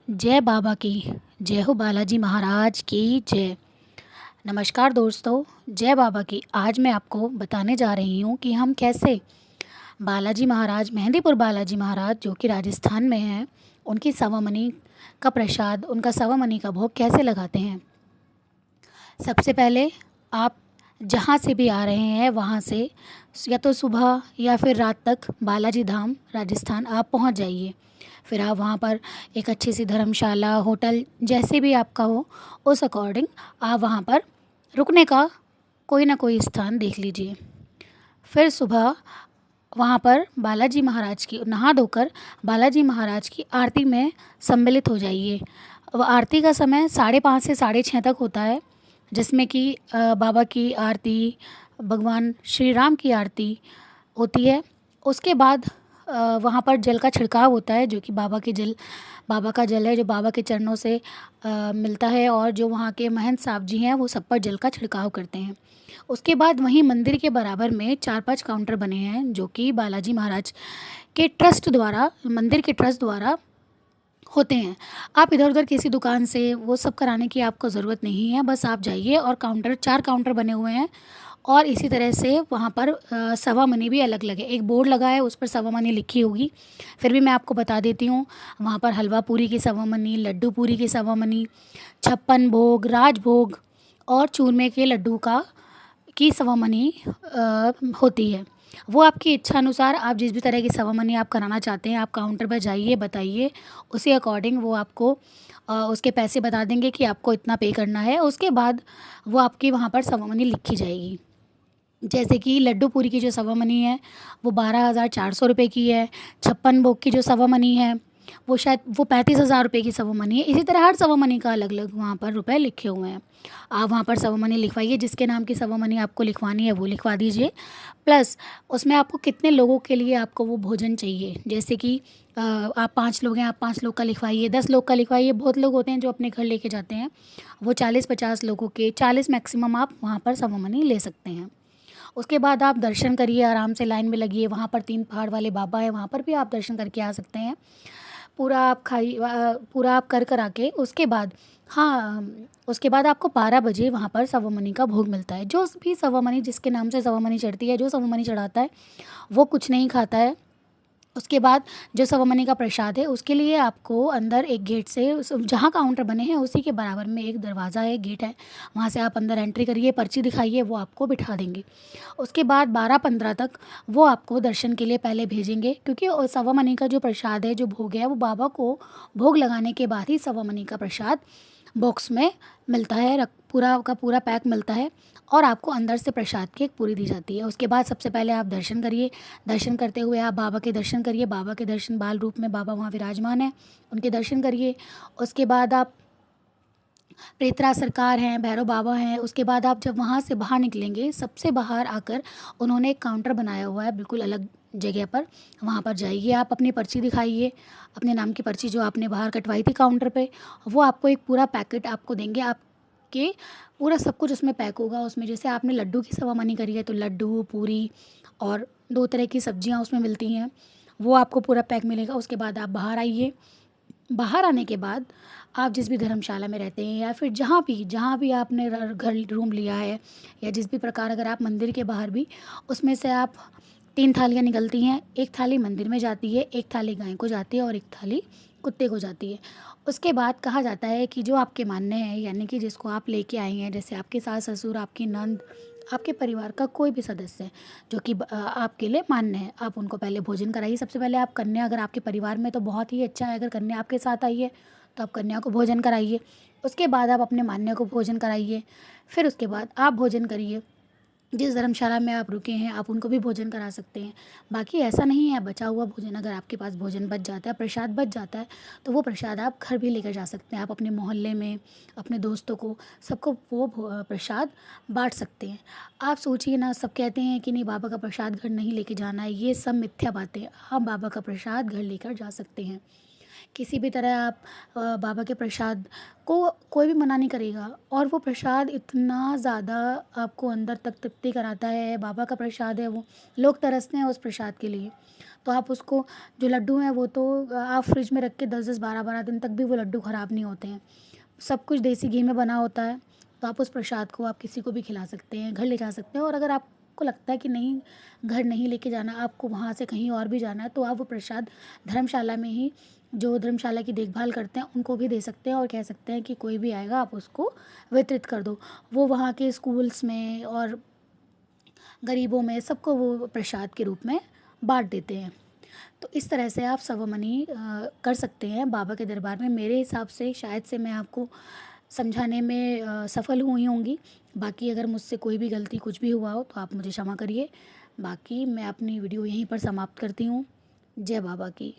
जय बाबा की। जय हो बालाजी महाराज की जय। नमस्कार दोस्तों, जय बाबा की। आज मैं आपको बताने जा रही हूँ कि हम कैसे बालाजी महाराज, मेहंदीपुर बालाजी महाराज जो कि राजस्थान में हैं, उनकी सवा मनी का प्रसाद, उनका सवा मनी का भोग कैसे लगाते हैं। सबसे पहले आप जहाँ से भी आ रहे हैं वहाँ से या तो सुबह या फिर रात तक बालाजी धाम राजस्थान आप पहुँच जाइए। फिर आप वहाँ पर एक अच्छी सी धर्मशाला, होटल, जैसे भी आपका हो उस अकॉर्डिंग आप वहाँ पर रुकने का कोई ना कोई स्थान देख लीजिए। फिर सुबह वहाँ पर बालाजी महाराज की नहा धोकर बालाजी महाराज की आरती में सम्मिलित हो जाइए। आरती का समय 5:30 से 6:30 तक होता है, जिसमें कि बाबा की आरती, भगवान श्री राम की आरती होती है। उसके बाद वहाँ पर जल का छिड़काव होता है, जो कि बाबा का जल है, जो बाबा के चरणों से मिलता है, और जो वहाँ के महंत साहब जी हैं वो सब पर जल का छिड़काव करते हैं। उसके बाद वहीं मंदिर के बराबर में 4-5 काउंटर बने हैं, जो कि बालाजी महाराज के ट्रस्ट द्वारा, मंदिर के ट्रस्ट द्वारा होते हैं। आप इधर उधर किसी दुकान से वो सब कराने की आपको ज़रूरत नहीं है। बस आप जाइए और 4 काउंटर बने हुए हैं, और इसी तरह से वहाँ पर सवा मनी भी अलग अलग है। एक बोर्ड लगा है, उस पर सवा मनी लिखी होगी। फिर भी मैं आपको बता देती हूँ, वहाँ पर हलवा पूरी की सवा मनी, लड्डू पूरी की सवा मनी, 56 भोग, राजभोग और चूरमे के लड्डू की सवा मनी होती है। वो आपकी इच्छा अनुसार, आप जिस भी तरह की सवा मनी आप कराना चाहते हैं, आप काउंटर पर जाइए, बताइए, उसी अकॉर्डिंग वो आपको उसके पैसे बता देंगे कि आपको इतना पे करना है। उसके बाद वो आपकी वहाँ पर सवा मनी लिखी जाएगी। जैसे कि लड्डू पूरी की जो सवा मनी है वो 12,400 रुपये की है। 56 भोग की जो सवा मनी है वो शायद 35,000 रुपये की सवा मनी है। इसी तरह हर सवा मनी का अलग अलग वहाँ पर रुपए लिखे हुए हैं। आप वहाँ पर सवा मनी लिखवाइए, जिसके नाम की सवा मनी आपको लिखवानी है वो लिखवा दीजिए। प्लस उसमें आपको कितने लोगों के लिए आपको वो भोजन चाहिए, जैसे कि आप 5 लोग हैं, आप 5 लोग का लिखवाइए, 10 लोग का लिखवाइए। बहुत लोग होते हैं जो अपने घर लेके जाते हैं, वो 40-50 लोगों के 40 मैक्सिमम आप वहाँ पर सवा मनी ले सकते हैं। उसके बाद आप दर्शन करिए, आराम से लाइन में लगिए। वहाँ पर 3 पहाड़ वाले बाबा हैं, वहाँ पर भी आप दर्शन करके आ सकते हैं। पूरा आप कर आके उसके बाद, हाँ, उसके बाद आपको 12 बजे वहाँ पर सवा मनी का भोग मिलता है। जो भी सवा मनी, जिसके नाम से सवा मनी चढ़ती है, जो सवा मनी चढ़ाता है वो कुछ नहीं खाता है। उसके बाद जो सवा मनी का प्रसाद है उसके लिए आपको अंदर एक गेट से, जहाँ काउंटर बने हैं उसी के बराबर में एक दरवाज़ा है, गेट है, वहाँ से आप अंदर एंट्री करिए, पर्ची दिखाइए, वो आपको बिठा देंगे। उसके बाद 12-15 तक वो आपको दर्शन के लिए पहले भेजेंगे, क्योंकि सवा मनी का जो प्रसाद है, जो भोग है, वो बाबा को भोग लगाने के बाद ही सवा मनी का प्रसाद बॉक्स में मिलता है, पूरा का पूरा पैक मिलता है, और आपको अंदर से प्रसाद की एक पूरी दी जाती है। उसके बाद सबसे पहले आप दर्शन करिए। दर्शन करते हुए आप बाबा के दर्शन करिए। बाबा के दर्शन, बाल रूप में बाबा वहाँ विराजमान है, उनके दर्शन करिए। उसके बाद आप प्रेतरा सरकार हैं, भैरव बाबा हैं। उसके बाद आप जब वहाँ से बाहर निकलेंगे, सबसे बाहर आकर उन्होंने एक काउंटर बनाया हुआ है बिल्कुल अलग जगह पर, वहाँ पर जाइए। आप अपनी पर्ची दिखाइए, अपने नाम की पर्ची जो आपने बाहर कटवाई थी काउंटर पे, वो आपको एक पूरा पैकेट आपको देंगे। आपके पूरा सब कुछ उसमें पैक होगा। उसमें जैसे आपने लड्डू की सवा मनी करी है, तो लड्डू, पूरी और 2 तरह की सब्जियाँ उसमें मिलती हैं, वो आपको पूरा पैक मिलेगा। उसके बाद आप बाहर आइए। बाहर आने के बाद आप जिस भी धर्मशाला में रहते हैं, या फिर जहाँ भी आपने घर रूम लिया है, या जिस भी प्रकार, अगर आप मंदिर के बाहर भी, उसमें से आप 3 थालियाँ निकलती हैं। एक थाली मंदिर में जाती है, एक थाली गाय को जाती है, और एक थाली कुत्ते को जाती है। उसके बाद कहा जाता है कि जो आपके मानने हैं, यानी कि जिसको आप लेके आई हैं, जैसे आपके सास ससुर, आपकी नंद, आपके परिवार का कोई भी सदस्य जो कि आपके लिए मान्य है, आप उनको पहले भोजन कराइए। सबसे पहले आप कन्या, अगर आपके परिवार में, तो बहुत ही अच्छा है, अगर कन्या आपके साथ आई है तो आप कन्या को भोजन कराइए। उसके बाद आप अपने मान्य को भोजन कराइए। फिर उसके बाद आप भोजन करिए। जिस धर्मशाला में आप रुके हैं आप उनको भी भोजन करा सकते हैं। बाकी ऐसा नहीं है, बचा हुआ भोजन, अगर आपके पास भोजन बच जाता है, प्रसाद बच जाता है, तो वो प्रसाद आप घर भी लेकर जा सकते हैं। आप अपने मोहल्ले में अपने दोस्तों को, सबको वो प्रसाद बांट सकते हैं। आप सोचिए ना, सब कहते हैं कि नहीं, बाबा का प्रसाद घर नहीं लेके जाना है, ये सब मिथ्या बातें। आप बाबा का प्रसाद घर लेकर जा सकते हैं। किसी भी तरह आप बाबा के प्रसाद को कोई भी मना नहीं करेगा, और वो प्रसाद इतना ज़्यादा आपको अंदर तक तृप्ति कराता है। बाबा का प्रसाद है वो, लोग तरसते हैं उस प्रसाद के लिए। तो आप उसको, जो लड्डू हैं वो तो आप फ्रिज में रख के 10-10 12-12 दिन तक भी वो लड्डू ख़राब नहीं होते हैं। सब कुछ देसी घी में बना होता है। तो आप उस प्रसाद को आप किसी को भी खिला सकते हैं, घर ले जा सकते हैं। और अगर आपको लगता है कि नहीं, घर नहीं लेके जाना, आपको वहाँ से कहीं और भी जाना है, तो आप वो प्रसाद धर्मशाला में ही, जो धर्मशाला की देखभाल करते हैं उनको भी दे सकते हैं, और कह सकते हैं कि कोई भी आएगा आप उसको वितरित कर दो। वो वहाँ के स्कूल्स में और गरीबों में सबको वो प्रसाद के रूप में बांट देते हैं। तो इस तरह से आप सवामनी कर सकते हैं बाबा के दरबार में। मेरे हिसाब से शायद से मैं आपको समझाने में सफल हुई होंगी। बाकी अगर मुझसे कोई भी गलती कुछ भी हुआ हो तो आप मुझे क्षमा करिए। बाकी मैं अपनी वीडियो यहीं पर समाप्त करती हूँ। जय बाबा की।